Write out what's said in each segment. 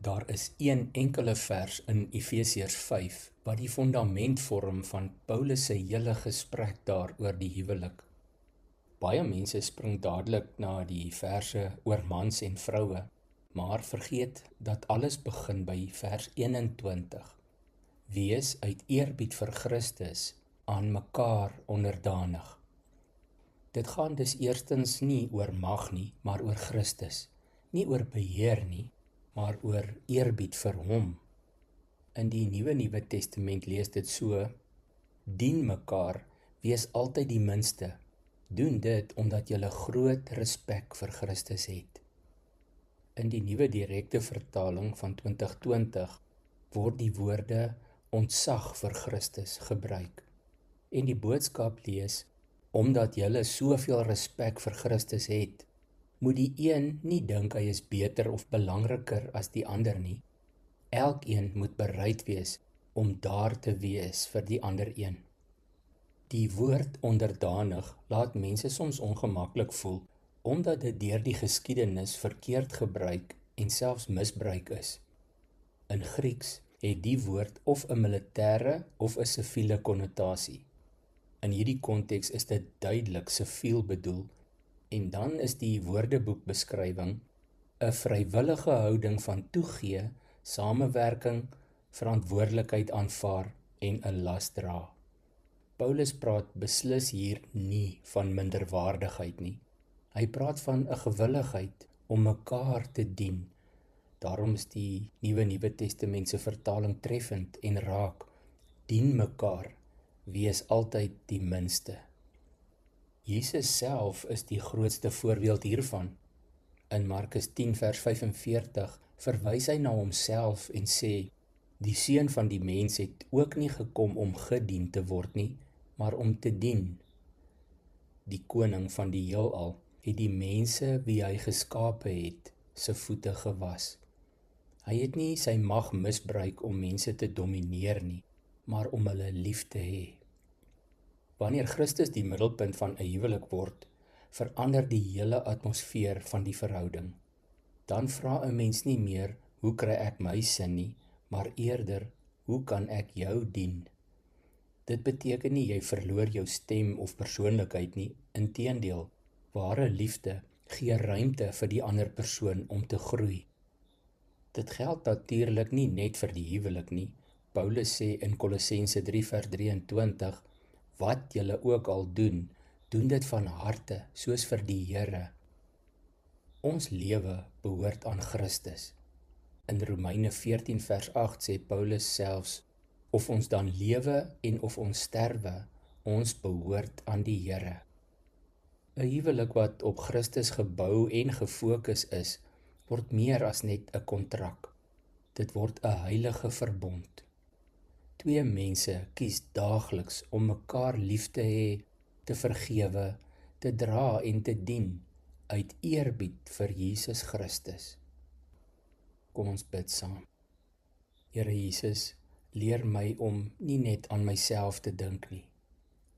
Daar is een enkele vers in Efesiërs 5 wat die fundament vorm van Paulus se hele gesprek daar oor die huwelik. Baie mense spring dadelik na die verse oor mans en vroue, maar vergeet dat alles begin by vers 21. Wees uit eerbied vir Christus aan mekaar onderdanig. Dit gaan dus eerstens nie oor mag nie, maar oor Christus. Nie oor beheer nie, maar oor eerbied vir hom. In die Nuwe Testament lees dit so: dien mekaar, wees altyd die minste. Doen dit omdat jy groot respek vir Christus het. In die nuwe direkte vertaling van 2020 word die woorde ontzag vir Christus gebruik. En die boodskap lees: omdat jy soveel respek vir Christus het, moet die een nie dink hy is beter of belangriker as die ander nie. Elkeen moet bereid wees om daar te wees vir die ander een. Die woord onderdanig laat mense soms ongemaklik voel, omdat dit deur die geskiedenis verkeerd gebruik en selfs misbruik is. In Grieks het die woord of 'n militêre of 'n siviele konnotasie. In hierdie konteks is dit duidelik siviel bedoel, en dan is die woordeboekbeskrywing 'n vrywillige houding van toegee, samewerking, verantwoordelikheid aanvaar en 'n las dra. Paulus praat beslis hier nie van minderwaardigheid nie. Hy praat van 'n gewilligheid om mekaar te dien. Daarom is die Nuwe Testament se vertaling treffend en raak: dien mekaar, wees altyd die minste. Jesus self is die grootste voorbeeld hiervan. In Markus 10 vers 45 verwys hy na homself en sê: die seun van die mens het ook nie gekom om gedien te word nie, maar om te dien. Die koning van die heelal het die mense wie hy geskape het, se voete gewas. Hy het nie sy mag misbruik om mense te domineer nie, maar om hulle lief te hê. Wanneer Christus die middelpunt van 'n huwelik word, verander die hele atmosfeer van die verhouding. Dan vra 'n mens nie meer, hoe kry ek my sin nie, maar eerder, hoe kan ek jou dien? Dit beteken nie jy verloor jou stem of persoonlikheid nie, inteendeel, ware liefde gee ruimte vir die ander persoon om te groei. Dit geld natuurlik nie net vir die huwelik nie. Paulus sê in Kolossense 3 vers 23, wat julle ook al doen, doen dit van harte, soos vir die Here. Ons lewe behoort aan Christus. In Romeine 14 vers 8 sê Paulus selfs, of ons dan lewe en of ons sterwe, ons behoort aan die Here. 'n Huwelik wat op Christus gebou en gefokus is, word meer as net 'n kontrak. Dit word 'n heilige verbond. Twee mense kies daagliks om mekaar lief te hê, te vergewe, te dra en te dien, uit eerbied vir Jesus Christus. Kom ons bid saam. Here Jesus, leer my om nie net aan myself te dink nie,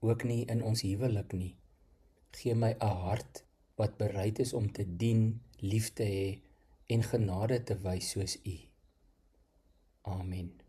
ook nie in ons huwelik nie. Gee my 'n hart wat bereid is om te dien, lief te hê en genade te wys soos U. Amen.